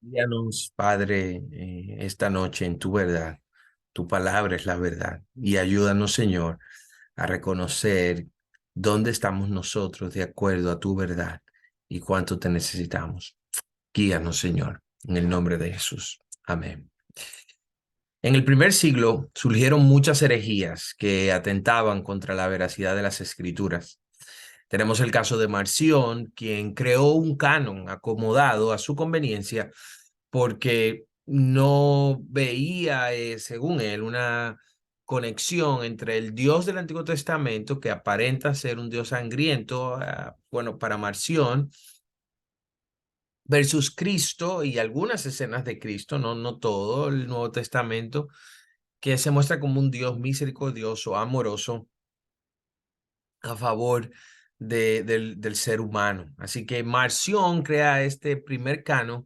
Guíanos, Padre, esta noche en tu verdad. Tu palabra es la verdad. Y ayúdanos, Señor, a reconocer dónde estamos nosotros de acuerdo a tu verdad y cuánto te necesitamos. Guíanos, Señor, en el nombre de Jesús. Amén. En el primer siglo surgieron muchas herejías que atentaban contra la veracidad de las Escrituras. Tenemos el caso de Marción, quien creó un canon acomodado a su conveniencia porque no veía, según él, una conexión entre el Dios del Antiguo Testamento, que aparenta ser un Dios sangriento, bueno, para Marción, versus Cristo y algunas escenas de Cristo, no todo el Nuevo Testamento, que se muestra como un Dios misericordioso, amoroso, a favor del ser humano. Así que Marción crea este primer canon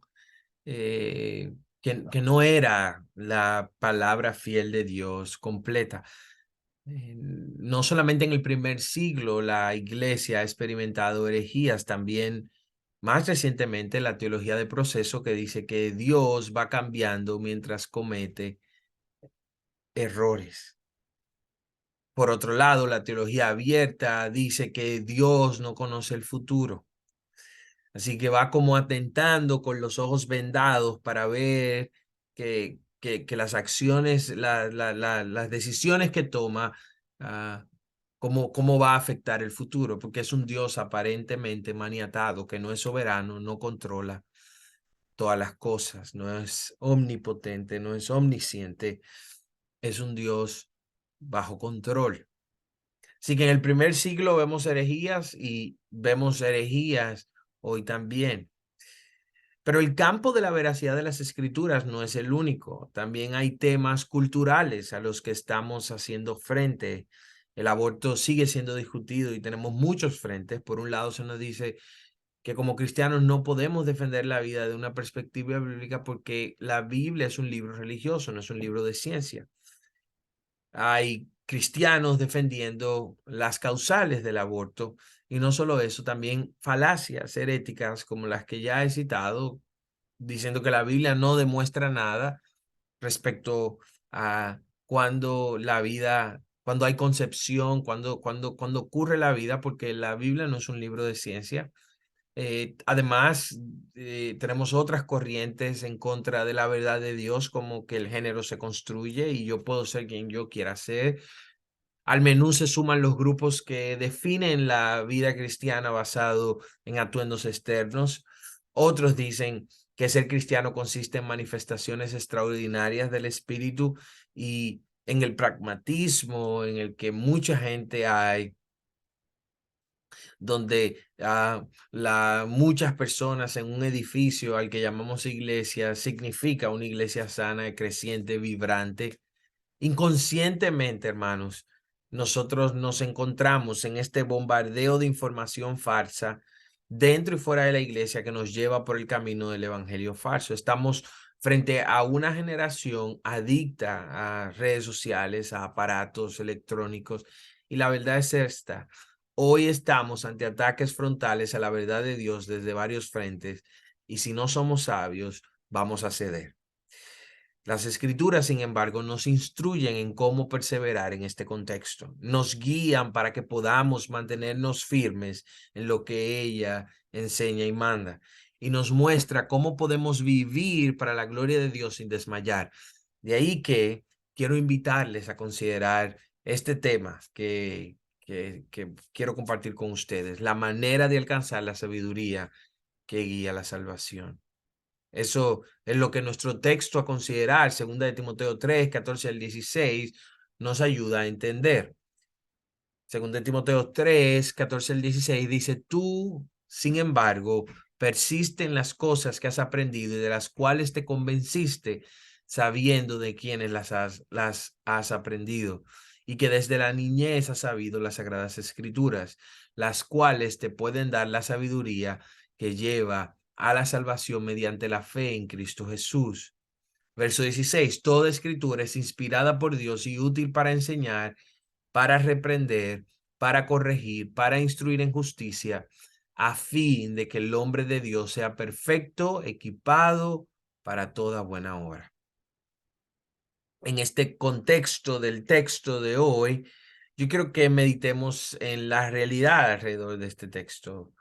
que no era la palabra fiel de Dios completa. No solamente en el primer siglo la iglesia ha experimentado herejías, también más recientemente la teología de proceso que dice que Dios va cambiando mientras comete errores. Por otro lado, la teología abierta dice que Dios no conoce el futuro. Así que va como atentando con los ojos vendados para ver que las acciones, las decisiones que toma, cómo va a afectar el futuro, porque es un Dios aparentemente maniatado, que no es soberano, no controla todas las cosas, no es omnipotente, no es omnisciente, es un Dios bajo control. Así que en el primer siglo vemos herejías y vemos herejías hoy también. Pero el campo de la veracidad de las escrituras no es el único. También hay temas culturales a los que estamos haciendo frente. El aborto sigue siendo discutido y tenemos muchos frentes. Por un lado, se nos dice que como cristianos no podemos defender la vida de una perspectiva bíblica porque la Biblia es un libro religioso, no es un libro de ciencia. Hay cristianos defendiendo las causales del aborto y no solo eso, también falacias heréticas como las que ya he citado, diciendo que la Biblia no demuestra nada respecto a cuando hay concepción, cuando ocurre la vida, porque la Biblia no es un libro de ciencia. Además, tenemos otras corrientes en contra de la verdad de Dios, como que el género se construye y yo puedo ser quien yo quiera ser. Al menú se suman los grupos que definen la vida cristiana basado en atuendos externos. Otros dicen que ser cristiano consiste en manifestaciones extraordinarias del espíritu y en el pragmatismo en el que mucha gente hay, donde muchas personas en un edificio al que llamamos iglesia significa una iglesia sana, creciente, vibrante. Inconscientemente, hermanos, nosotros nos encontramos en este bombardeo de información falsa dentro y fuera de la iglesia que nos lleva por el camino del evangelio falso. Estamos frente a una generación adicta a redes sociales, a aparatos electrónicos, y la verdad es esta. Hoy estamos ante ataques frontales a la verdad de Dios desde varios frentes, y si no somos sabios, vamos a ceder. Las escrituras, sin embargo, nos instruyen en cómo perseverar en este contexto. Nos guían para que podamos mantenernos firmes en lo que ella enseña y manda. Y nos muestra cómo podemos vivir para la gloria de Dios sin desmayar. De ahí que quiero invitarles a considerar este tema que quiero compartir con ustedes, la manera de alcanzar la sabiduría que guía la salvación. Eso es lo que nuestro texto a considerar, 2 de Timoteo 3, 14 al 16, nos ayuda a entender. 2 de Timoteo 3, 14 al 16 dice, tú, sin embargo, persiste en las cosas que has aprendido y de las cuales te convenciste, sabiendo de quiénes las has aprendido, y que desde la niñez has sabido las sagradas escrituras, las cuales te pueden dar la sabiduría que lleva a la salvación mediante la fe en Cristo Jesús. Verso 16, toda escritura es inspirada por Dios y útil para enseñar, para reprender, para corregir, para instruir en justicia, a fin de que el hombre de Dios sea perfecto, equipado para toda buena obra. En este contexto del texto de hoy, yo quiero que meditemos en la realidad alrededor de este texto.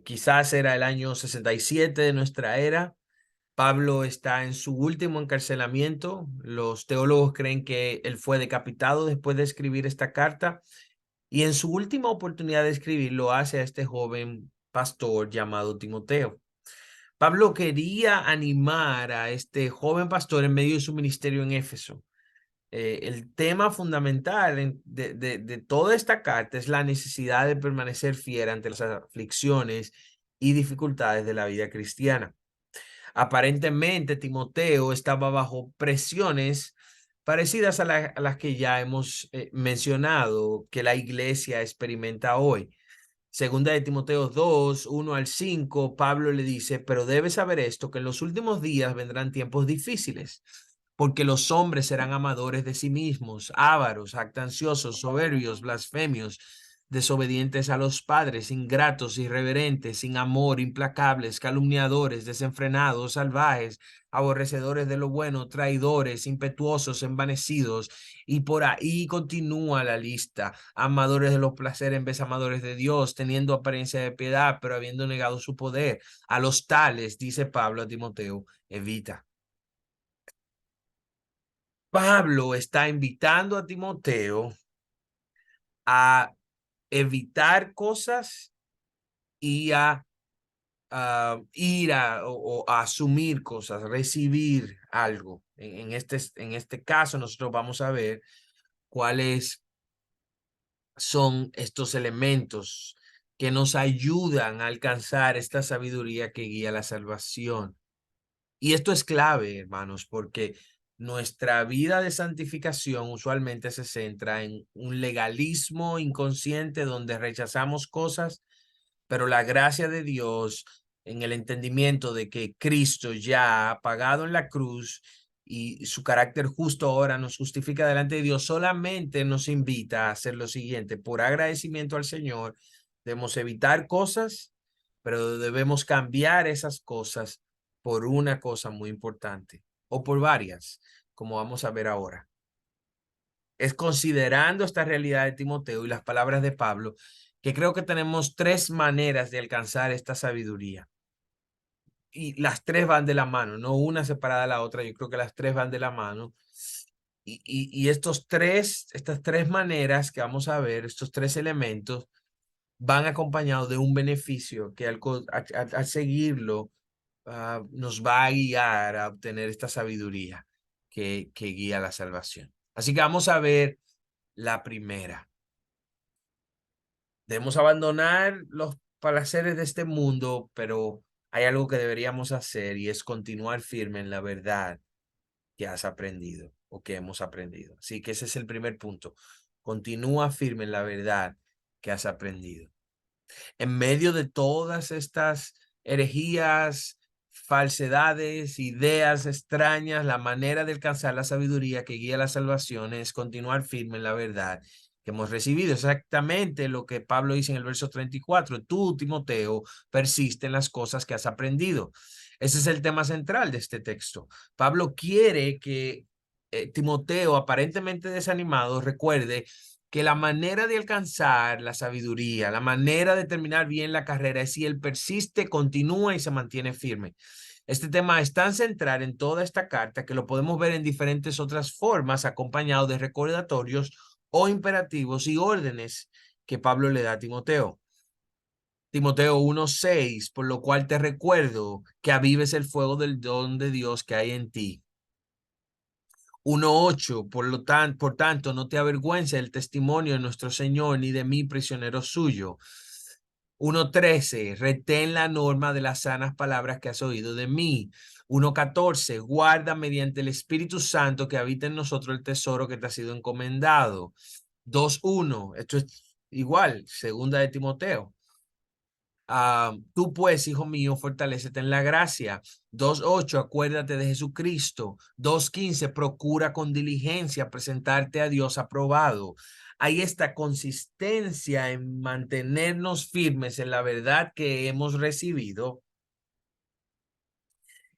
Quizás era el año 67 de nuestra era. Pablo está en su último encarcelamiento. Los teólogos creen que él fue decapitado después de escribir esta carta. Y en su última oportunidad de escribir lo hace a este joven pastor llamado Timoteo. Pablo quería animar a este joven pastor en medio de su ministerio en Éfeso. El tema fundamental de toda esta carta es la necesidad de permanecer fiel ante las aflicciones y dificultades de la vida cristiana. Aparentemente, Timoteo estaba bajo presiones parecidas a las que ya hemos mencionado que la iglesia experimenta hoy. Segunda de Timoteo 2, 1 al 5, Pablo le dice, pero debes saber esto, que en los últimos días vendrán tiempos difíciles, porque los hombres serán amadores de sí mismos, ávaros, jactanciosos, soberbios, blasfemios, desobedientes a los padres, ingratos, irreverentes, sin amor, implacables, calumniadores, desenfrenados, salvajes, aborrecedores de lo bueno, traidores, impetuosos, envanecidos, y por ahí continúa la lista. Amadores de los placeres en vez de amadores de Dios, teniendo apariencia de piedad, pero habiendo negado su poder. A los tales, dice Pablo a Timoteo, evita. Pablo está invitando a Timoteo a evitar cosas y a ir o a asumir cosas, recibir algo. En este caso, nosotros vamos a ver cuáles son estos elementos que nos ayudan a alcanzar esta sabiduría que guía la salvación. Y esto es clave, hermanos, porque nuestra vida de santificación usualmente se centra en un legalismo inconsciente donde rechazamos cosas, pero la gracia de Dios en el entendimiento de que Cristo ya ha pagado en la cruz y su carácter justo ahora nos justifica delante de Dios, solamente nos invita a hacer lo siguiente: por agradecimiento al Señor, debemos evitar cosas, pero debemos cambiar esas cosas por una cosa muy importante, o por varias, como vamos a ver ahora. Es considerando esta realidad de Timoteo y las palabras de Pablo que creo que tenemos tres maneras de alcanzar esta sabiduría. Y las tres van de la mano, no una separada de la otra. Yo creo que las tres van de la mano. Y estas tres maneras que vamos a ver, estos tres elementos, van acompañados de un beneficio que al seguirlo nos va a guiar a obtener esta sabiduría que guía la salvación. Así que vamos a ver la primera. Debemos abandonar los placeres de este mundo, pero hay algo que deberíamos hacer y es continuar firme en la verdad que has aprendido o que hemos aprendido. Así que ese es el primer punto. Continúa firme en la verdad que has aprendido. En medio de todas estas herejías, falsedades, ideas extrañas, la manera de alcanzar la sabiduría que guía la salvación es continuar firme en la verdad que hemos recibido. Exactamente lo que Pablo dice en el verso 34. Tú, Timoteo, persiste en las cosas que has aprendido. Ese es el tema central de este texto. Pablo quiere que Timoteo, aparentemente desanimado, recuerde que la manera de alcanzar la sabiduría, la manera de terminar bien la carrera es si él persiste, continúa y se mantiene firme. Este tema es tan central en toda esta carta que lo podemos ver en diferentes otras formas, acompañado de recordatorios o imperativos y órdenes que Pablo le da a Timoteo. Timoteo 1:6, por lo cual te recuerdo que avives el fuego del don de Dios que hay en ti. 1:8, por tanto, no te avergüences del testimonio de nuestro Señor, ni de mí, prisionero suyo. 1:13, retén la norma de las sanas palabras que has oído de mí. 1:14, guarda mediante el Espíritu Santo que habita en nosotros el tesoro que te ha sido encomendado. 2:1, esto es igual, segunda de Timoteo. Tú pues, hijo mío, fortalécete en la gracia. 2:8, acuérdate de Jesucristo. 2:15, procura con diligencia presentarte a Dios aprobado. hay esta consistencia en mantenernos firmes en la verdad que hemos recibido,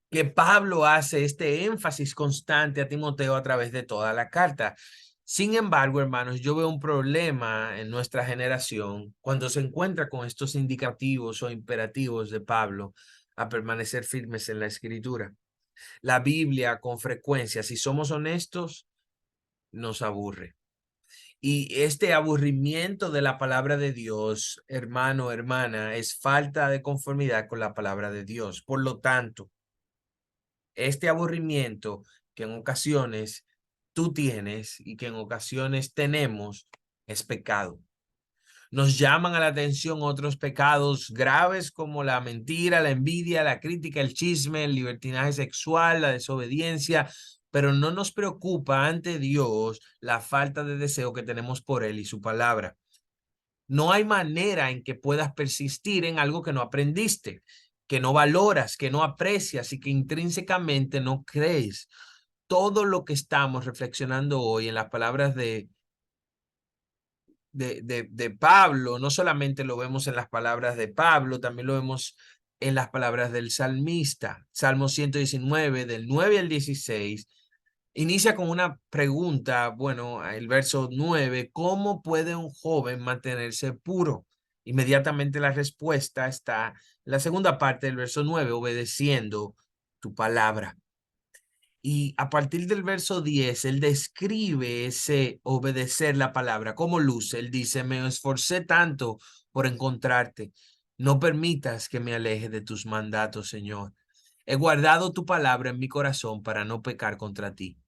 que Pablo hace este énfasis constante a Timoteo a través de toda la carta. Sin embargo, hermanos, yo veo un problema en nuestra generación cuando se encuentra con estos indicativos o imperativos de Pablo a permanecer firmes en la escritura. La Biblia, con frecuencia, si somos honestos, nos aburre. Y este aburrimiento de la palabra de Dios, hermano, hermana, es falta de conformidad con la palabra de Dios. Por lo tanto, este aburrimiento que en ocasiones tú tienes y que en ocasiones tenemos es pecado. Nos llaman a la atención otros pecados graves como la mentira, la envidia, la crítica, el chisme, el libertinaje sexual, la desobediencia, pero no nos preocupa ante Dios la falta de deseo que tenemos por Él y su palabra. No hay manera en que puedas persistir en algo que no aprendiste, que no valoras, que no aprecias y que intrínsecamente no crees. Todo lo que estamos reflexionando hoy en las palabras de Pablo, no solamente lo vemos en las palabras de Pablo, también lo vemos en las palabras del salmista. Salmo 119, del 9 al 16, inicia con una pregunta, bueno, el verso 9, ¿cómo puede un joven mantenerse puro? Inmediatamente la respuesta está en la segunda parte del verso 9, obedeciendo tu palabra. Y a partir del verso 10, él describe ese obedecer la palabra, como luce. Él dice, me esforcé tanto por encontrarte. No permitas que me aleje de tus mandatos, Señor. He guardado tu palabra en mi corazón para no pecar contra ti.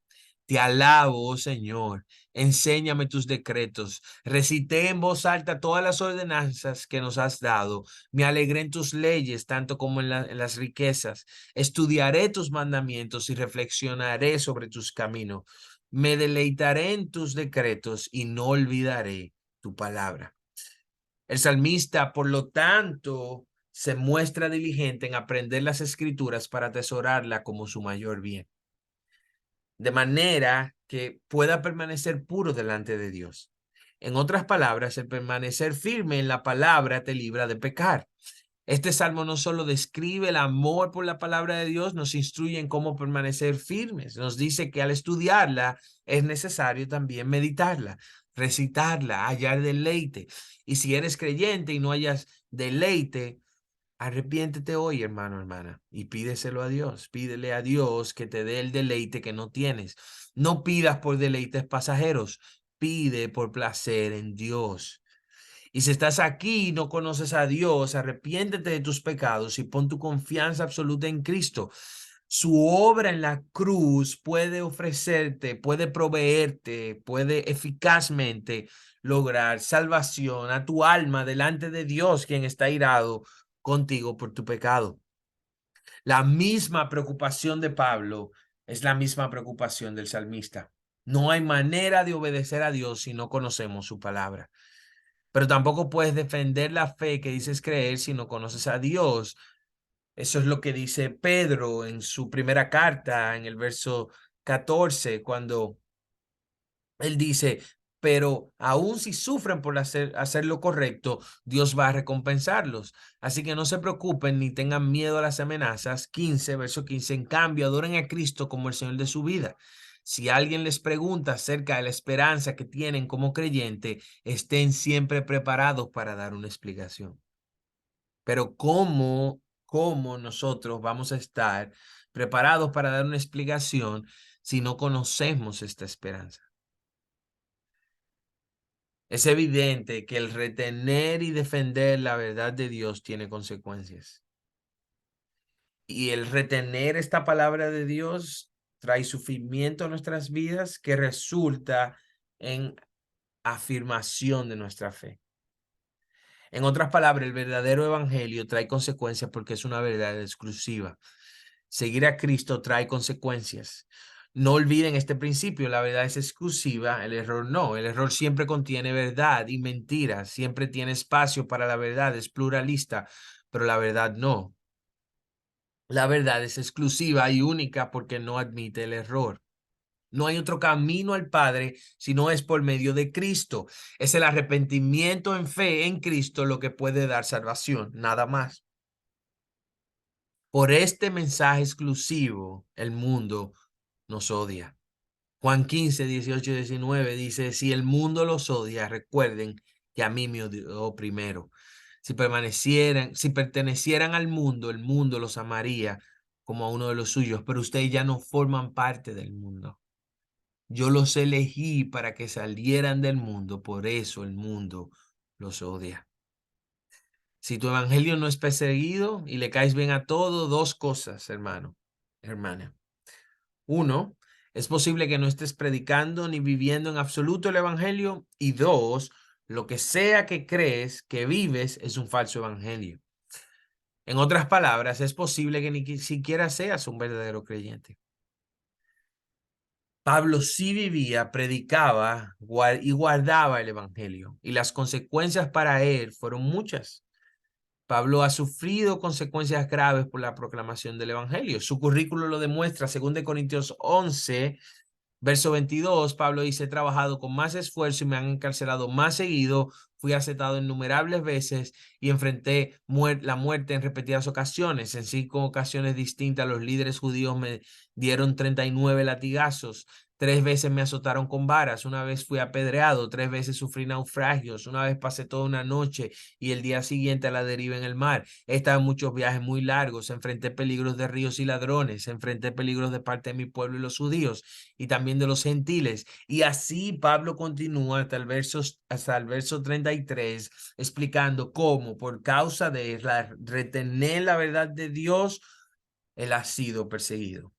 Te alabo, oh Señor. Enséñame tus decretos. Recité en voz alta todas las ordenanzas que nos has dado. Me alegré en tus leyes, tanto como en las riquezas. Estudiaré tus mandamientos y reflexionaré sobre tus caminos. Me deleitaré en tus decretos y no olvidaré tu palabra. El salmista, por lo tanto, se muestra diligente en aprender las escrituras para atesorarla como su mayor bien, de manera que pueda permanecer puro delante de Dios. En otras palabras, el permanecer firme en la palabra te libra de pecar. Este salmo no solo describe el amor por la palabra de Dios, nos instruye en cómo permanecer firmes. Nos dice que al estudiarla es necesario también meditarla, recitarla, hallar deleite. Y si eres creyente y no hayas deleite, arrepiéntete hoy, hermano, hermana, y pídeselo a Dios. Pídele a Dios que te dé el deleite que no tienes. No pidas por deleites pasajeros, pide por placer en Dios. Y si estás aquí y no conoces a Dios, arrepiéntete de tus pecados y pon tu confianza absoluta en Cristo. Su obra en la cruz puede ofrecerte, puede proveerte, puede eficazmente lograr salvación a tu alma delante de Dios, quien está irado contigo por tu pecado. La misma preocupación de Pablo es la misma preocupación del salmista. No hay manera de obedecer a Dios si no conocemos su palabra. Pero tampoco puedes defender la fe que dices creer si no conoces a Dios. Eso es lo que dice Pedro en su primera carta, en el verso 14, cuando él dice, pero aun si sufren por hacer lo correcto, Dios va a recompensarlos. Así que no se preocupen ni tengan miedo a las amenazas. 15, verso 15. En cambio, adoren a Cristo como el Señor de su vida. Si alguien les pregunta acerca de la esperanza que tienen como creyente, estén siempre preparados para dar una explicación. Pero ¿cómo nosotros vamos a estar preparados para dar una explicación si no conocemos esta esperanza? Es evidente que el retener y defender la verdad de Dios tiene consecuencias. Y el retener esta palabra de Dios trae sufrimiento a nuestras vidas que resulta en afirmación de nuestra fe. En otras palabras, el verdadero evangelio trae consecuencias porque es una verdad exclusiva. Seguir a Cristo trae consecuencias. No olviden este principio, la verdad es exclusiva, el error no. El error siempre contiene verdad y mentira, siempre tiene espacio para la verdad, es pluralista, pero la verdad no. La verdad es exclusiva y única porque no admite el error. No hay otro camino al Padre si no es por medio de Cristo. Es el arrepentimiento en fe en Cristo lo que puede dar salvación, nada más. Por este mensaje exclusivo, el mundo nos odia. Juan 15, 18 y 19 dice, si el mundo los odia, recuerden que a mí me odió primero. Si pertenecieran al mundo, el mundo los amaría como a uno de los suyos, pero ustedes ya no forman parte del mundo. Yo los elegí para que salieran del mundo, por eso el mundo los odia. Si tu evangelio no es perseguido y le caes bien a todo, dos cosas, hermano, hermana. Uno, es posible que no estés predicando ni viviendo en absoluto el evangelio. Y dos, lo que sea que crees que vives es un falso evangelio. En otras palabras, es posible que ni siquiera seas un verdadero creyente. Pablo sí vivía, predicaba y guardaba el evangelio, y las consecuencias para él fueron muchas. Pablo ha sufrido consecuencias graves por la proclamación del evangelio. Su currículo lo demuestra, 2 Corintios 11, verso 22, Pablo dice, he trabajado con más esfuerzo y me han encarcelado más seguido, fui aceptado innumerables veces y enfrenté la muerte en repetidas ocasiones. En 5 ocasiones distintas los líderes judíos me dieron 39 latigazos. 3 veces me azotaron con varas, una vez fui apedreado, 3 veces sufrí naufragios, una vez pasé toda una noche y el día siguiente a la deriva en el mar. He estado en muchos viajes muy largos, enfrenté peligros de ríos y ladrones, enfrenté peligros de parte de mi pueblo y los judíos y también de los gentiles. Y así Pablo continúa hasta el verso 33, explicando cómo por causa de retener la verdad de Dios, él ha sido perseguido.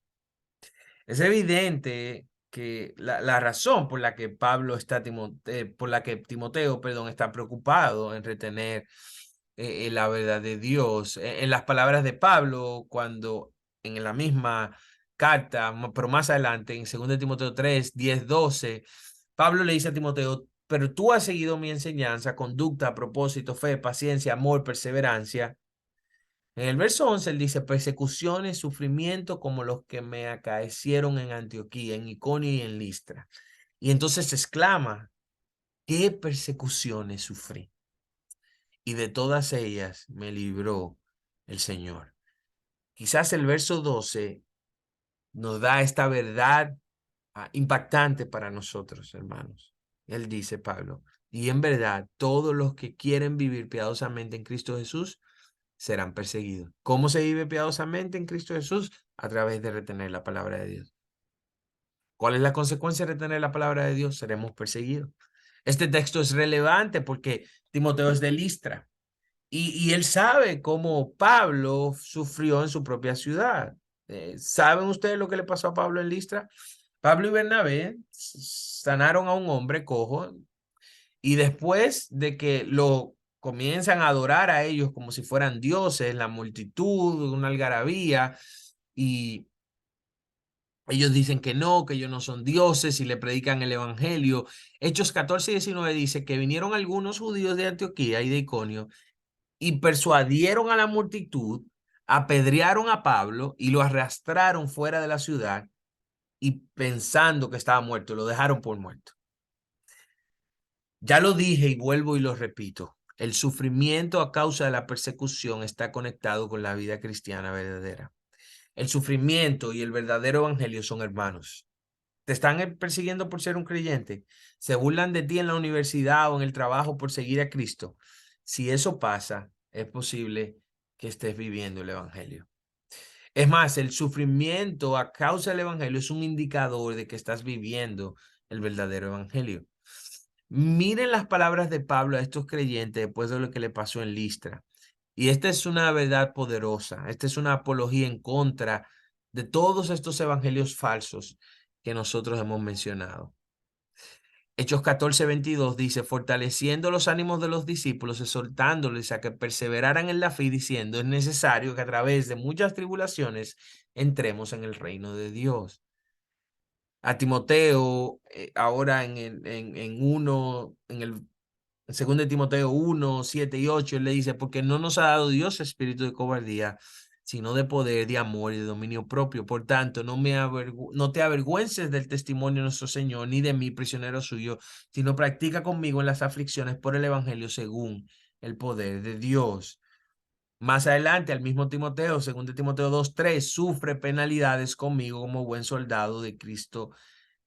Es evidente que la razón por la que por la que Timoteo, perdón, está preocupado en retener la verdad de Dios. En las palabras de Pablo, cuando en la misma carta, pero más adelante, en 2 Timoteo 3, 10, 12, Pablo le dice a Timoteo, pero tú has seguido mi enseñanza, conducta, propósito, fe, paciencia, amor, perseverancia. En el verso 11 él dice, persecuciones, sufrimiento como los que me acaecieron en Antioquía, en Iconio y en Listra. Y entonces exclama, ¿qué persecuciones sufrí? Y de todas ellas me libró el Señor. Quizás el verso 12 nos da esta verdad impactante para nosotros, hermanos. Él dice, Pablo, y en verdad todos los que quieren vivir piadosamente en Cristo Jesús serán perseguidos. ¿Cómo se vive piadosamente en Cristo Jesús? A través de retener la palabra de Dios. ¿Cuál es la consecuencia de retener la palabra de Dios? Seremos perseguidos. Este texto es relevante porque Timoteo es de Listra y él sabe cómo Pablo sufrió en su propia ciudad. ¿Saben ustedes lo que le pasó a Pablo en Listra? Pablo y Bernabé sanaron a un hombre cojo y después de que lo comienzan a adorar a ellos como si fueran dioses, la multitud, una algarabía, y ellos dicen que ellos no son dioses y le predican el evangelio. Hechos 14 y 19 dice que vinieron algunos judíos de Antioquía y de Iconio y persuadieron a la multitud, apedrearon a Pablo y lo arrastraron fuera de la ciudad y pensando que estaba muerto, lo dejaron por muerto. Ya lo dije y vuelvo y lo repito. El sufrimiento a causa de la persecución está conectado con la vida cristiana verdadera. El sufrimiento y el verdadero evangelio son hermanos. Te están persiguiendo por ser un creyente. Se burlan de ti en la universidad o en el trabajo por seguir a Cristo. Si eso pasa, es posible que estés viviendo el evangelio. Es más, el sufrimiento a causa del evangelio es un indicador de que estás viviendo el verdadero evangelio. Miren las palabras de Pablo a estos creyentes después de lo que le pasó en Listra. Y esta es una verdad poderosa. Esta es una apología en contra de todos estos evangelios falsos que nosotros hemos mencionado. Hechos 14:22 dice, fortaleciendo los ánimos de los discípulos, exhortándoles a que perseveraran en la fe y diciendo, es necesario que a través de muchas tribulaciones entremos en el reino de Dios. A Timoteo, ahora en el 2 Timoteo 1, 7 y 8, él le dice, porque no nos ha dado Dios espíritu de cobardía, sino de poder, de amor y de dominio propio. Por tanto, no te avergüences del testimonio de nuestro Señor, ni de mí, prisionero suyo, sino practica conmigo en las aflicciones por el Evangelio según el poder de Dios. Más adelante, al mismo Timoteo, según de Timoteo 2:3, sufre penalidades conmigo como buen soldado de Cristo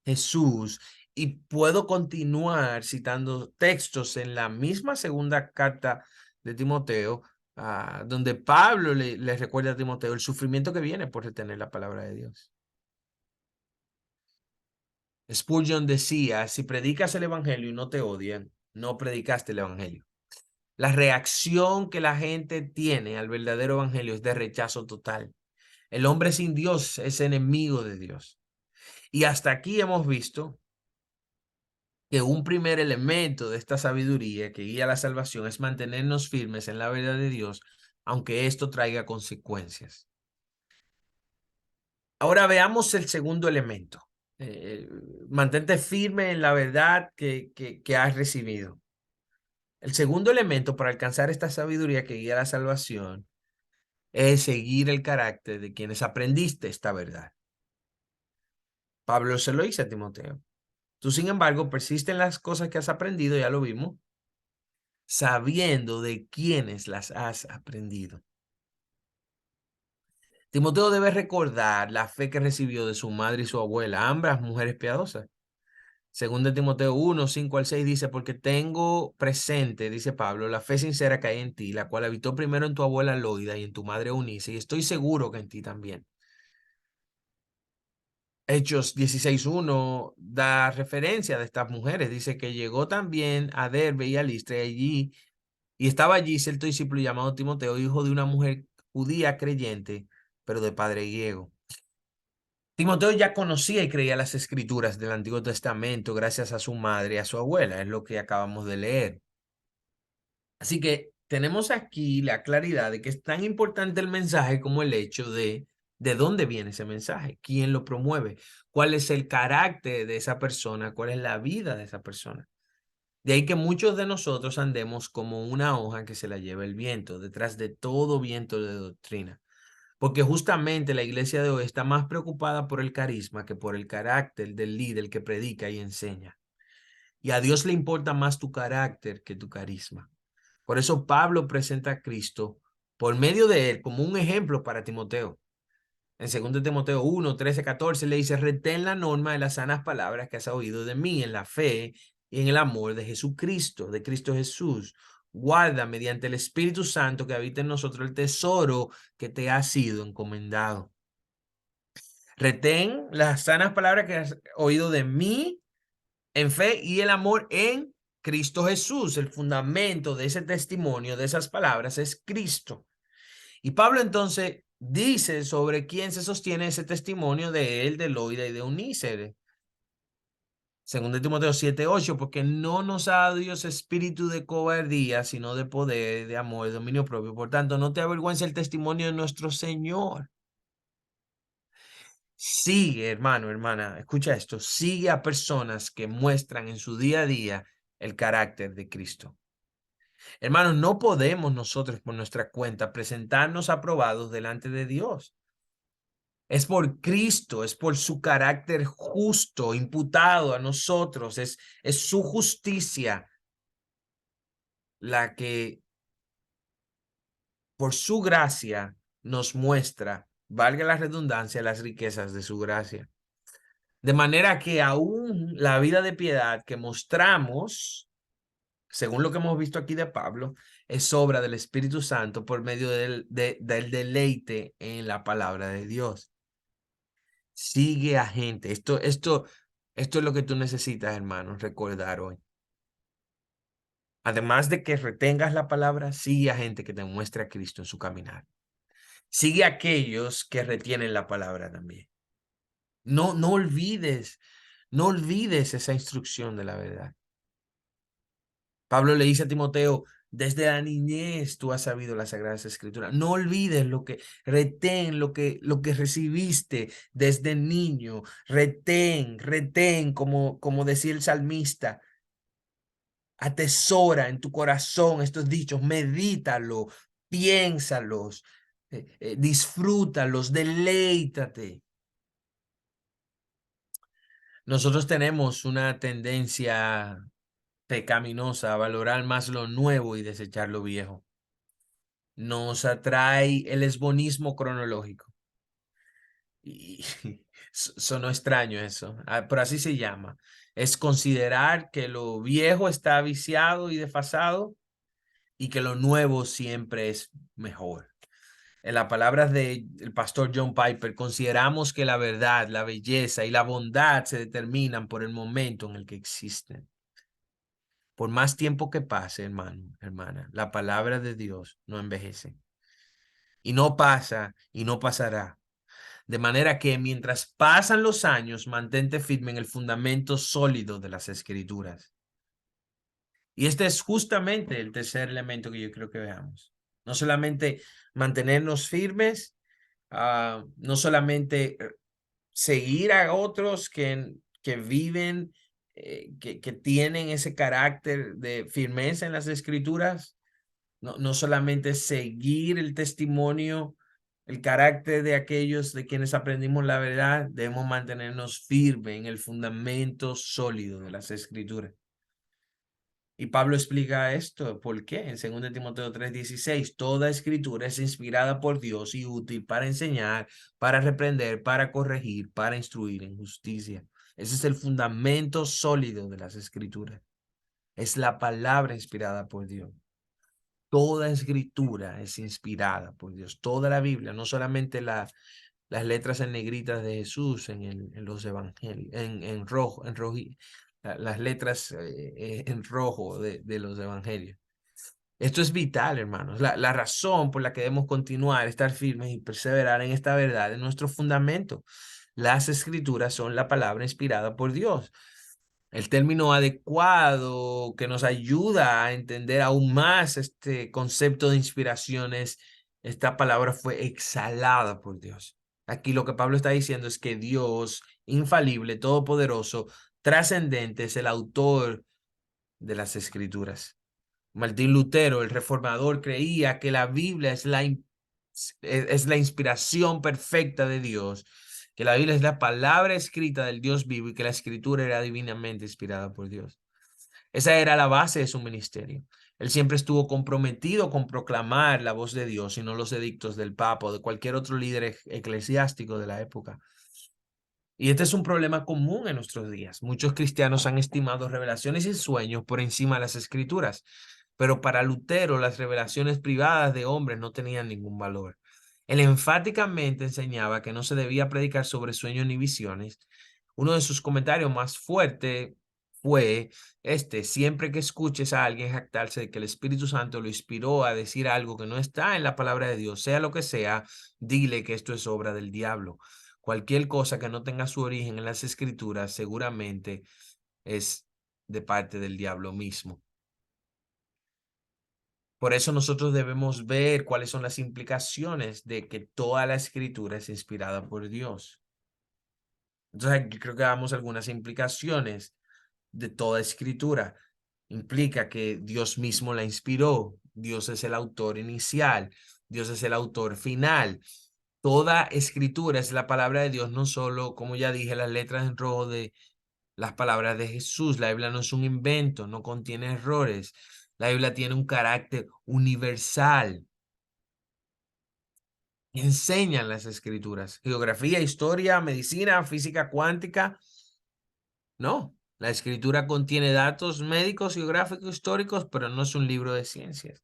Jesús. Y puedo continuar citando textos en la misma segunda carta de Timoteo, donde Pablo le recuerda a Timoteo el sufrimiento que viene por retener la palabra de Dios. Spurgeon decía, si predicas el evangelio y no te odian, no predicaste el evangelio. La reacción que la gente tiene al verdadero evangelio es de rechazo total. El hombre sin Dios es enemigo de Dios. Y hasta aquí hemos visto que un primer elemento de esta sabiduría que guía la salvación es mantenernos firmes en la verdad de Dios, aunque esto traiga consecuencias. Ahora veamos el segundo elemento. Eh, Mantente firme en la verdad que has recibido. El segundo elemento para alcanzar esta sabiduría que guía la salvación es seguir el carácter de quienes aprendiste esta verdad. Pablo se lo dice a Timoteo. Tú, sin embargo, persiste en las cosas que has aprendido, ya lo vimos, sabiendo de quiénes las has aprendido. Timoteo debe recordar la fe que recibió de su madre y su abuela, ambas mujeres piadosas. Según de Timoteo 1:5 al 6 dice, porque tengo presente, dice Pablo, la fe sincera que hay en ti, la cual habitó primero en tu abuela Loida y en tu madre Eunice, y estoy seguro que en ti también. Hechos 16:1 da referencia de estas mujeres. Dice que llegó también a Derbe y a Listra y estaba allí cierto discípulo llamado Timoteo, hijo de una mujer judía creyente, pero de padre griego. Timoteo ya conocía y creía las escrituras del Antiguo Testamento gracias a su madre y a su abuela, es lo que acabamos de leer. Así que tenemos aquí la claridad de que es tan importante el mensaje como el hecho de dónde viene ese mensaje, quién lo promueve, cuál es el carácter de esa persona, cuál es la vida de esa persona. De ahí que muchos de nosotros andemos como una hoja que se la lleva el viento, detrás de todo viento de doctrina. Porque justamente la iglesia de hoy está más preocupada por el carisma que por el carácter del líder que predica y enseña. Y a Dios le importa más tu carácter que tu carisma. Por eso Pablo presenta a Cristo por medio de él como un ejemplo para Timoteo. En 2 Timoteo 1:13-14 le dice, retén la norma de las sanas palabras que has oído de mí en la fe y en el amor de Jesucristo, de Cristo Jesús. Guarda mediante el Espíritu Santo que habita en nosotros el tesoro que te ha sido encomendado. Retén las sanas palabras que has oído de mí en fe y el amor en Cristo Jesús. El fundamento de ese testimonio, de esas palabras, es Cristo. Y Pablo entonces dice sobre quién se sostiene ese testimonio de él, de Loida y de Eunice. Según de Timoteo 7:8, porque no nos ha dado Dios espíritu de cobardía, sino de poder, de amor, de dominio propio. Por tanto, no te avergüences el testimonio de nuestro Señor. Sigue, hermano, hermana, escucha esto, sigue a personas que muestran en su día a día el carácter de Cristo. Hermanos, no podemos nosotros por nuestra cuenta presentarnos aprobados delante de Dios. Es por Cristo, es por su carácter justo imputado a nosotros, es su justicia la que por su gracia nos muestra, valga la redundancia, las riquezas de su gracia. De manera que aún la vida de piedad que mostramos, según lo que hemos visto aquí de Pablo, es obra del Espíritu Santo por medio del deleite en la palabra de Dios. Sigue a gente. Esto es lo que tú necesitas, hermano, recordar hoy. Además de que retengas la palabra, sigue a gente que te muestre a Cristo en su caminar. Sigue a aquellos que retienen la palabra también. No olvides esa instrucción de la verdad. Pablo le dice a Timoteo, desde la niñez tú has sabido las Sagradas Escrituras. No olvides retén lo que recibiste desde niño. Retén, como decía el salmista. Atesora en tu corazón estos dichos, medítalo, piénsalos, disfrútalos, deleítate. Nosotros tenemos una tendencia pecaminosa a valorar más lo nuevo y desechar lo viejo. Nos atrae el esbonismo cronológico. Y sonó extraño eso, pero así se llama. Es considerar que lo viejo está viciado y desfasado y que lo nuevo siempre es mejor. En las palabras del pastor John Piper, consideramos que la verdad, la belleza y la bondad se determinan por el momento en el que existen. Por más tiempo que pase, hermano, hermana, la palabra de Dios no envejece. Y no pasa y no pasará. De manera que mientras pasan los años, mantente firme en el fundamento sólido de las escrituras. Y este es justamente el tercer elemento que yo creo que veamos. No solamente mantenernos firmes, no solamente seguir a otros que viven, que tienen ese carácter de firmeza en las escrituras, no solamente seguir el testimonio, el carácter de aquellos de quienes aprendimos la verdad, debemos mantenernos firmes en el fundamento sólido de las escrituras. Y Pablo explica esto, ¿por qué? En 2 Timoteo 3:16, toda escritura es inspirada por Dios y útil para enseñar, para reprender, para corregir, para instruir en justicia. Ese es el fundamento sólido de las escrituras. Es la palabra inspirada por Dios. Toda escritura es inspirada por Dios. Toda la Biblia, no solamente las letras en negritas de Jesús en los evangelios, en rojo, las letras en rojo de los evangelios. Esto es vital, hermanos. La razón por la que debemos continuar, estar firmes y perseverar en esta verdad es nuestro fundamento. Las escrituras son la palabra inspirada por Dios. El término adecuado que nos ayuda a entender aún más este concepto de inspiración es, esta palabra fue exhalada por Dios. Aquí lo que Pablo está diciendo es que Dios, infalible, todopoderoso, trascendente, es el autor de las escrituras. Martín Lutero, el reformador, creía que la Biblia es la inspiración perfecta de Dios, que la Biblia es la palabra escrita del Dios vivo y que la escritura era divinamente inspirada por Dios. Esa era la base de su ministerio. Él siempre estuvo comprometido con proclamar la voz de Dios y no los edictos del Papa o de cualquier otro líder eclesiástico de la época. Y este es un problema común en nuestros días. Muchos cristianos han estimado revelaciones y sueños por encima de las escrituras, pero para Lutero las revelaciones privadas de hombres no tenían ningún valor. Él enfáticamente enseñaba que no se debía predicar sobre sueños ni visiones. Uno de sus comentarios más fuertes fue siempre que escuches a alguien jactarse de que el Espíritu Santo lo inspiró a decir algo que no está en la palabra de Dios, sea lo que sea, dile que esto es obra del diablo. Cualquier cosa que no tenga su origen en las escrituras seguramente es de parte del diablo mismo. Por eso nosotros debemos ver cuáles son las implicaciones de que toda la escritura es inspirada por Dios. Entonces aquí creo que damos algunas implicaciones de toda escritura. Implica que Dios mismo la inspiró. Dios es el autor inicial. Dios es el autor final. Toda escritura es la palabra de Dios, no solo, como ya dije, las letras en rojo de las palabras de Jesús. La Biblia no es un invento, no contiene errores. La Biblia tiene un carácter universal. Enseñan las escrituras. Geografía, historia, medicina, física cuántica. No, la escritura contiene datos médicos, geográficos, históricos, pero no es un libro de ciencias.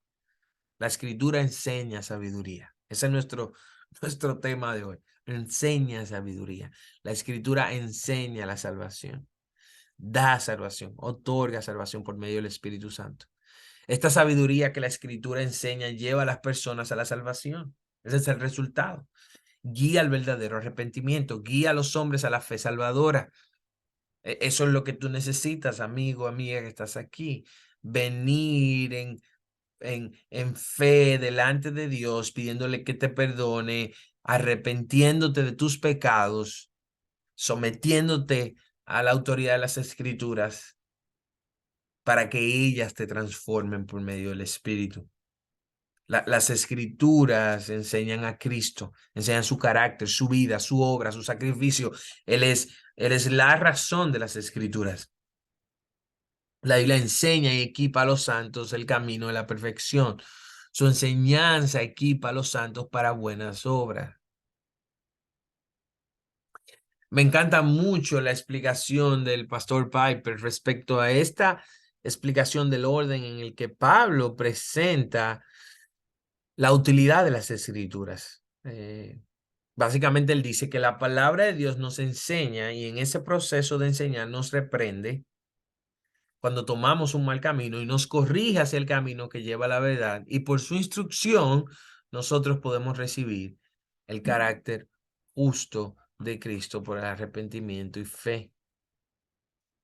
La escritura enseña sabiduría. Ese es nuestro tema de hoy. Enseña sabiduría. La escritura enseña la salvación. Da salvación, otorga salvación por medio del Espíritu Santo. Esta sabiduría que la escritura enseña lleva a las personas a la salvación. Ese es el resultado. Guía al verdadero arrepentimiento, guía a los hombres a la fe salvadora. Eso es lo que tú necesitas, amigo, amiga que estás aquí. Venir en fe delante de Dios, pidiéndole que te perdone, arrepentiéndote de tus pecados, sometiéndote a la autoridad de las escrituras para que ellas te transformen por medio del Espíritu. Las escrituras enseñan a Cristo, enseñan su carácter, su vida, su obra, su sacrificio. Él es la razón de las escrituras. La Biblia enseña y equipa a los santos el camino de la perfección. Su enseñanza equipa a los santos para buenas obras. Me encanta mucho la explicación del pastor Piper respecto a esta explicación del orden en el que Pablo presenta la utilidad de las escrituras. Básicamente él dice que la palabra de Dios nos enseña y en ese proceso de enseñar nos reprende cuando tomamos un mal camino y nos corrige hacia el camino que lleva a la verdad. Y por su instrucción nosotros podemos recibir el carácter justo de Cristo por el arrepentimiento y fe.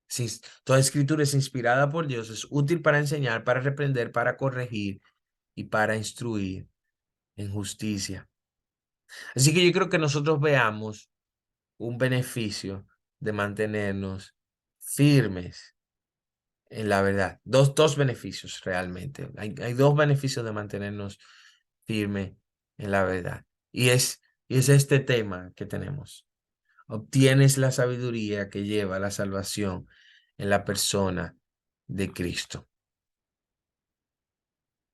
Si toda escritura es inspirada por Dios, es útil para enseñar, para reprender, para corregir y para instruir en justicia. Así que yo creo que nosotros veamos un beneficio de mantenernos firmes en la verdad. Dos beneficios realmente. Hay dos beneficios de mantenernos firmes en la verdad. Y es este tema que tenemos. Obtienes la sabiduría que lleva a la salvación en la persona de Cristo.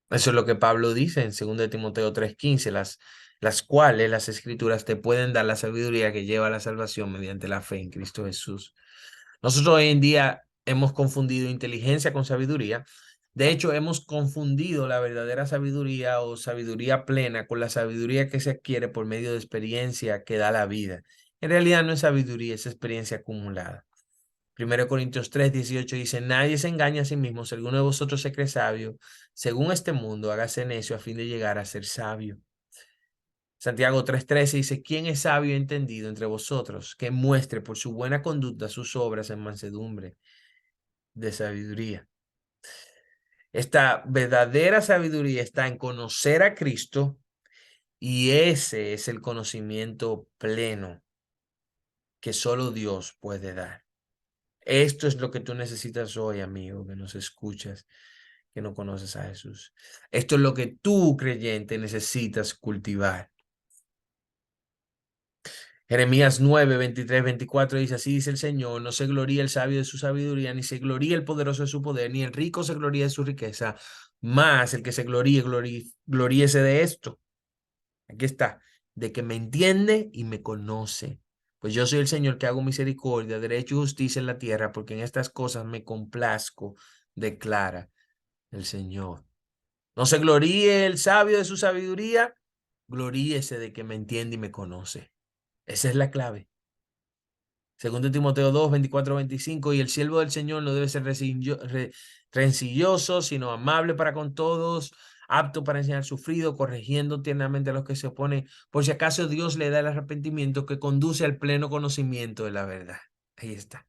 Eso es lo que Pablo dice en 2 Timoteo 3:15, las cuales las escrituras te pueden dar la sabiduría que lleva a la salvación mediante la fe en Cristo Jesús. Nosotros hoy en día hemos confundido inteligencia con sabiduría. De hecho, hemos confundido la verdadera sabiduría o sabiduría plena con la sabiduría que se adquiere por medio de experiencia que da la vida. En realidad no es sabiduría, es experiencia acumulada. 1 Corintios 3:18 dice, nadie se engaña a sí mismo, si alguno de vosotros se cree sabio, según este mundo, hágase necio a fin de llegar a ser sabio. Santiago 3:13 dice, ¿quién es sabio y entendido entre vosotros? Que muestre por su buena conducta sus obras en mansedumbre de sabiduría. Esta verdadera sabiduría está en conocer a Cristo y ese es el conocimiento pleno que solo Dios puede dar. Esto es lo que tú necesitas hoy, amigo, que nos escuchas, que no conoces a Jesús. Esto es lo que tú, creyente, necesitas cultivar. Jeremías 9:23-24 dice, así dice el Señor, no se gloríe el sabio de su sabiduría, ni se gloríe el poderoso de su poder, ni el rico se gloríe de su riqueza, más el que se gloríese de esto. Aquí está, de que me entiende y me conoce. Pues yo soy el Señor que hago misericordia, derecho y justicia en la tierra, porque en estas cosas me complazco, declara el Señor. No se gloríe el sabio de su sabiduría, gloríese de que me entiende y me conoce. Esa es la clave. Segundo Timoteo 2:24-25, y el siervo del Señor no debe ser rencilloso, sino amable para con todos, apto para enseñar, sufrido, corrigiendo tiernamente a los que se oponen, por si acaso Dios le da el arrepentimiento que conduce al pleno conocimiento de la verdad. Ahí está.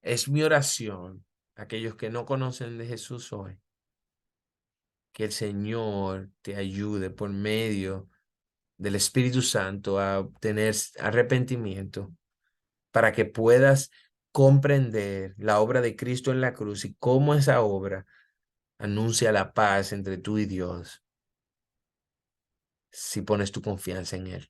Es mi oración, aquellos que no conocen de Jesús hoy, que el Señor te ayude por medio del Espíritu Santo a obtener arrepentimiento para que puedas comprender la obra de Cristo en la cruz y cómo esa obra anuncia la paz entre tú y Dios si pones tu confianza en Él.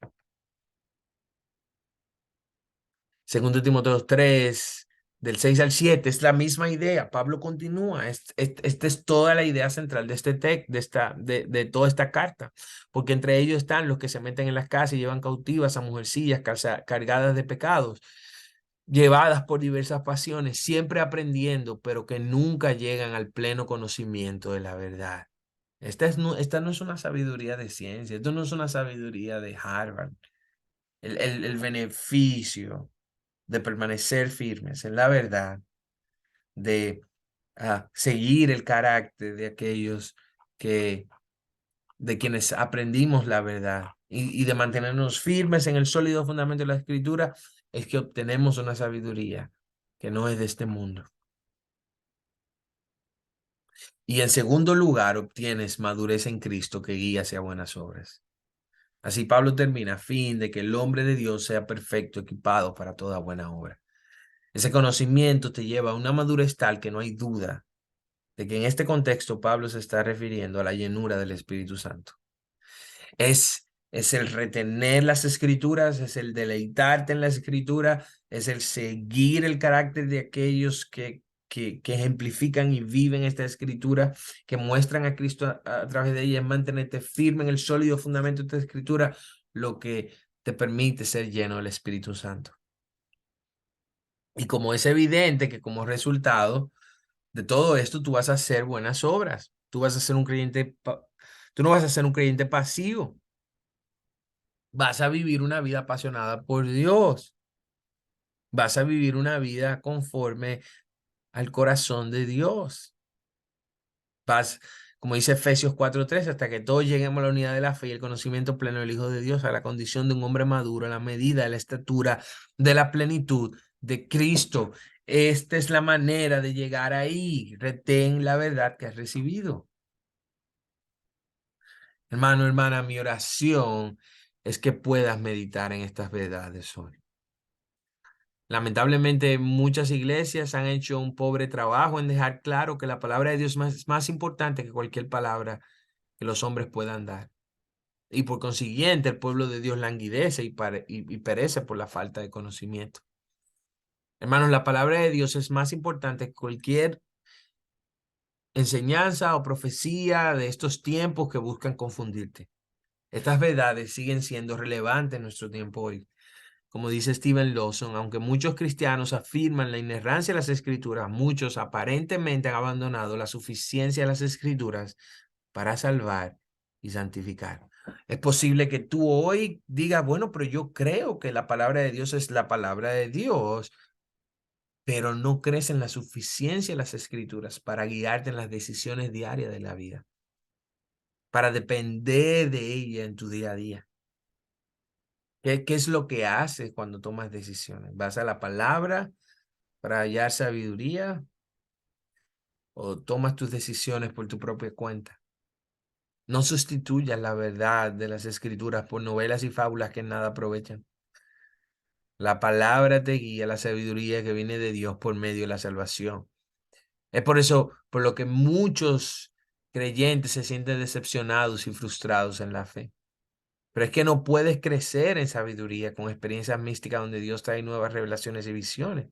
Segundo Timoteo 3, del 6 al 7, es la misma idea. Pablo continúa. Esta es toda la idea central de este texto, de toda esta carta. Porque entre ellos están los que se meten en las casas y llevan cautivas a mujercillas cargadas de pecados, llevadas por diversas pasiones, siempre aprendiendo, pero que nunca llegan al pleno conocimiento de la verdad. Esta no es una sabiduría de ciencia, esto no es una sabiduría de Harvard. El beneficio de permanecer firmes en la verdad, de seguir el carácter de aquellos que, de quienes aprendimos la verdad y de mantenernos firmes en el sólido fundamento de la Escritura, es que obtenemos una sabiduría que no es de este mundo. Y en segundo lugar, obtienes madurez en Cristo que guía hacia buenas obras. Así Pablo termina, a fin de que el hombre de Dios sea perfecto, equipado para toda buena obra. Ese conocimiento te lleva a una madurez tal que no hay duda de que en este contexto Pablo se está refiriendo a la llenura del Espíritu Santo. Es el retener las escrituras, es el deleitarte en la escritura, es el seguir el carácter de aquellos que ejemplifican y viven esta escritura, que muestran a Cristo a través de ella, es mantenerte firme en el sólido fundamento de esta escritura, lo que te permite ser lleno del Espíritu Santo. Y como es evidente que como resultado de todo esto, tú vas a hacer buenas obras, tú vas a ser un creyente, tú no vas a ser un creyente pasivo. Vas a vivir una vida apasionada por Dios. Vas a vivir una vida conforme al corazón de Dios. Vas, como dice Efesios 4:13, hasta que todos lleguemos a la unidad de la fe y el conocimiento pleno del Hijo de Dios, a la condición de un hombre maduro, a la medida de la estatura de la plenitud de Cristo. Esta es la manera de llegar ahí. Retén la verdad que has recibido. Hermano, hermana, mi oración es que puedas meditar en estas verdades hoy. Lamentablemente, muchas iglesias han hecho un pobre trabajo en dejar claro que la palabra de Dios es más importante que cualquier palabra que los hombres puedan dar. Y por consiguiente, el pueblo de Dios languidece y perece por la falta de conocimiento. Hermanos, la palabra de Dios es más importante que cualquier enseñanza o profecía de estos tiempos que buscan confundirte. Estas verdades siguen siendo relevantes en nuestro tiempo hoy. Como dice Steven Lawson, aunque muchos cristianos afirman la inerrancia de las escrituras, muchos aparentemente han abandonado la suficiencia de las escrituras para salvar y santificar. Es posible que tú hoy digas, bueno, pero yo creo que la palabra de Dios es la palabra de Dios, pero no crees en la suficiencia de las escrituras para guiarte en las decisiones diarias de la vida, para depender de ella en tu día a día. ¿Qué es lo que haces cuando tomas decisiones? ¿Vas a la palabra para hallar sabiduría o tomas tus decisiones por tu propia cuenta? No sustituyas la verdad de las escrituras por novelas y fábulas que nada aprovechan. La palabra te guía, la sabiduría que viene de Dios por medio de la salvación. Es por eso, por lo que muchos creyentes se sienten decepcionados y frustrados en la fe. Pero es que no puedes crecer en sabiduría con experiencias místicas donde Dios trae nuevas revelaciones y visiones.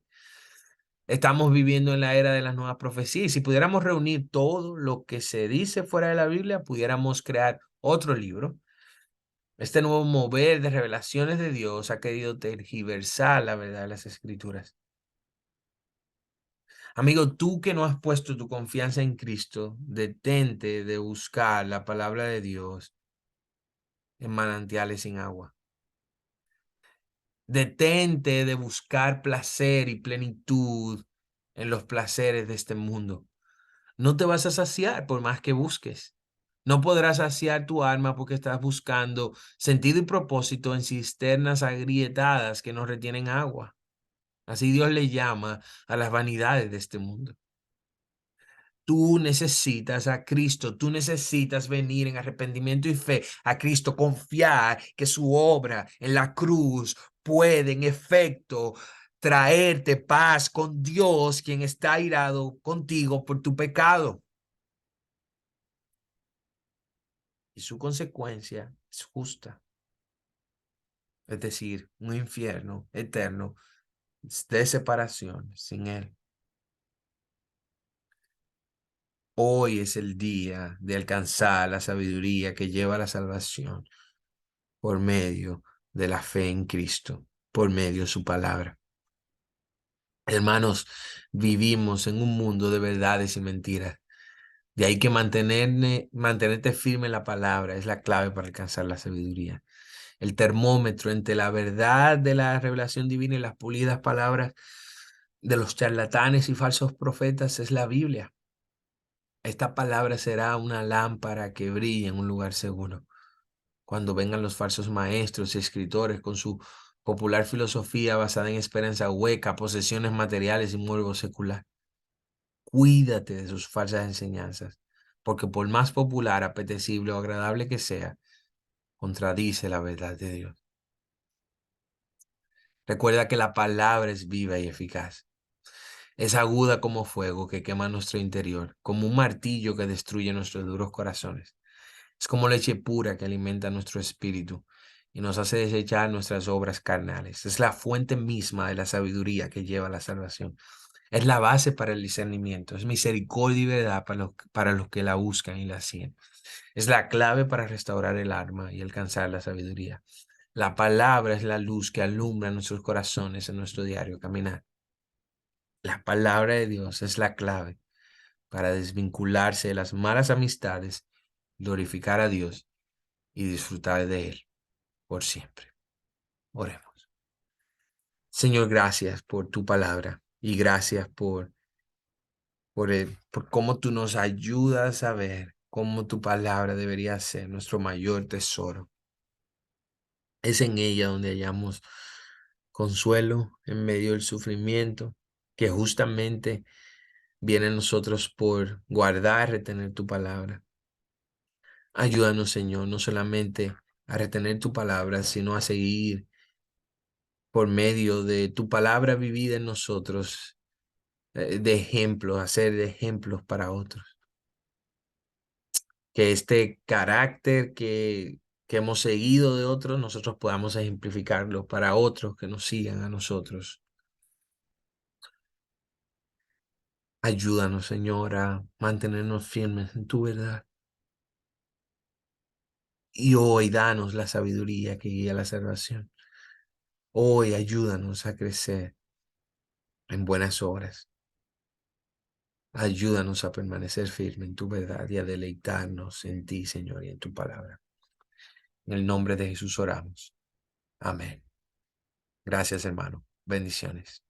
Estamos viviendo en la era de las nuevas profecías y si pudiéramos reunir todo lo que se dice fuera de la Biblia, pudiéramos crear otro libro. Este nuevo mover de revelaciones de Dios ha querido tergiversar la verdad de las Escrituras. Amigo, tú que no has puesto tu confianza en Cristo, detente de buscar la palabra de Dios en manantiales sin agua. Detente de buscar placer y plenitud en los placeres de este mundo. No te vas a saciar por más que busques. No podrás saciar tu alma porque estás buscando sentido y propósito en cisternas agrietadas que no retienen agua. Así Dios le llama a las vanidades de este mundo. Tú necesitas a Cristo, tú necesitas venir en arrepentimiento y fe a Cristo, confiar que su obra en la cruz puede en efecto traerte paz con Dios, quien está airado contigo por tu pecado. Y su consecuencia es justa, es decir, un infierno eterno de separación sin Él. Hoy es el día de alcanzar la sabiduría que lleva a la salvación por medio de la fe en Cristo, por medio de su palabra. Hermanos, vivimos en un mundo de verdades y mentiras. De ahí que mantenerte firme en la palabra es la clave para alcanzar la sabiduría. El termómetro entre la verdad de la revelación divina y las pulidas palabras de los charlatanes y falsos profetas es la Biblia. Esta palabra será una lámpara que brilla en un lugar seguro. Cuando vengan los falsos maestros y escritores con su popular filosofía basada en esperanza hueca, posesiones materiales y morbo secular. Cuídate de sus falsas enseñanzas, porque por más popular, apetecible o agradable que sea, contradice la verdad de Dios. Recuerda que la palabra es viva y eficaz. Es aguda como fuego que quema nuestro interior, como un martillo que destruye nuestros duros corazones. Es como leche pura que alimenta nuestro espíritu y nos hace desechar nuestras obras carnales. Es la fuente misma de la sabiduría que lleva a la salvación. Es la base para el discernimiento. Es misericordia y verdad para los que la buscan y la siguen. Es la clave para restaurar el alma y alcanzar la sabiduría. La palabra es la luz que alumbra nuestros corazones en nuestro diario caminar. La palabra de Dios es la clave para desvincularse de las malas amistades, glorificar a Dios y disfrutar de Él por siempre. Oremos. Señor, gracias por tu palabra y gracias por cómo tú nos ayudas a ver cómo tu palabra debería ser nuestro mayor tesoro. Es en ella donde hallamos consuelo en medio del sufrimiento, que justamente viene a nosotros por guardar, retener tu palabra. Ayúdanos, Señor, no solamente a retener tu palabra, sino a seguir por medio de tu palabra vivida en nosotros, de ejemplos, hacer de ejemplos para otros. Que este carácter que hemos seguido de otros, nosotros podamos ejemplificarlo para otros que nos sigan a nosotros. Ayúdanos, Señor, a mantenernos firmes en tu verdad. Y hoy danos la sabiduría que guía la salvación. Hoy ayúdanos a crecer en buenas obras. Ayúdanos a permanecer firme en tu verdad y a deleitarnos en ti, Señor, y en tu palabra. En el nombre de Jesús oramos. Amén. Gracias, hermano. Bendiciones.